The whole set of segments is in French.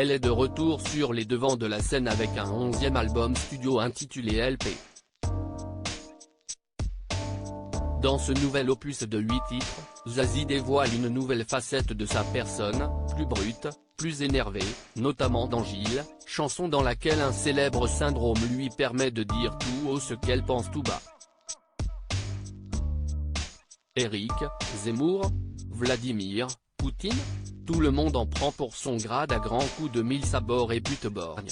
elle est de retour sur les devants de la scène avec un 11e album studio intitulé LP. Dans ce nouvel opus de 8 titres, Zazie dévoile une nouvelle facette de sa personne, plus brute, plus énervée, notamment dans Gilles, chanson dans laquelle un célèbre syndrome lui permet de dire tout haut ce qu'elle pense tout bas. Éric Zemmour, Vladimir Poutine, tout le monde en prend pour son grade à grands coups de mille sabords et butte-borgne.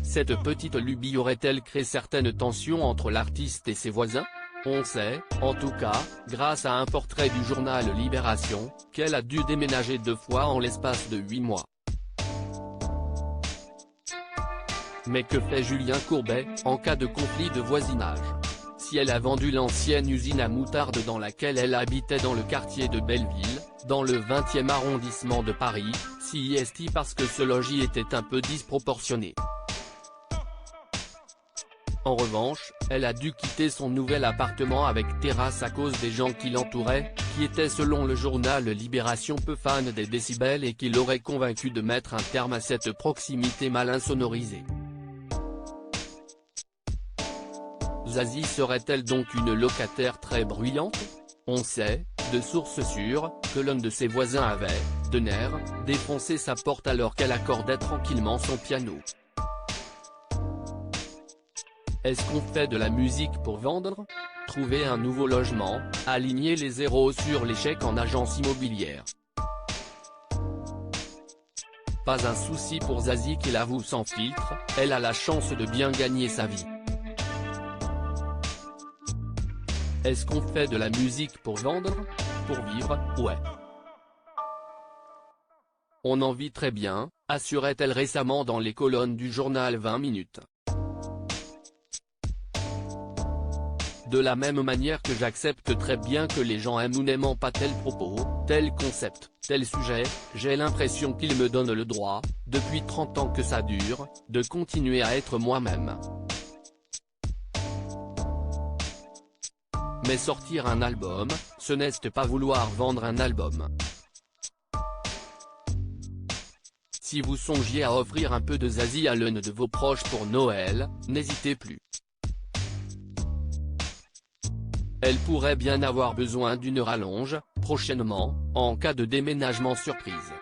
Cette petite lubie aurait-elle créé certaines tensions entre l'artiste et ses voisins? On sait, en tout cas, grâce à un portrait du journal Libération, qu'elle a dû déménager 2 fois en l'espace de 8 mois. Mais que fait Julien Courbet, en cas de conflit de voisinage? Si elle a vendu l'ancienne usine à moutarde dans laquelle elle habitait dans le quartier de Belleville, dans le 20e arrondissement de Paris, si est parce que ce logis était un peu disproportionné. En revanche, elle a dû quitter son nouvel appartement avec terrasse à cause des gens qui l'entouraient, qui étaient selon le journal Libération peu fans des décibels et qui l'auraient convaincu de mettre un terme à cette proximité mal insonorisée. Zazie serait-elle donc une locataire très bruyante? On sait, de sources sûres, que l'un de ses voisins avait, de nerfs, défoncé sa porte alors qu'elle accordait tranquillement son piano. Est-ce qu'on fait de la musique pour vendre? Trouver un nouveau logement, aligner les zéros sur les chèques en agence immobilière. Pas un souci pour Zazie qui l'avoue sans filtre, elle a la chance de bien gagner sa vie. Est-ce qu'on fait de la musique pour vendre? Pour vivre, ouais. On en vit très bien, assurait-elle récemment dans les colonnes du journal 20 minutes. De la même manière que j'accepte très bien que les gens aiment ou n'aiment pas tel propos, tel concept, tel sujet, j'ai l'impression qu'ils me donnent le droit, depuis 30 ans que ça dure, de continuer à être moi-même. Mais sortir un album, ce n'est pas vouloir vendre un album. Si vous songiez à offrir un peu de Zazie à l'un de vos proches pour Noël, n'hésitez plus. Elle pourrait bien avoir besoin d'une rallonge, prochainement, en cas de déménagement surprise.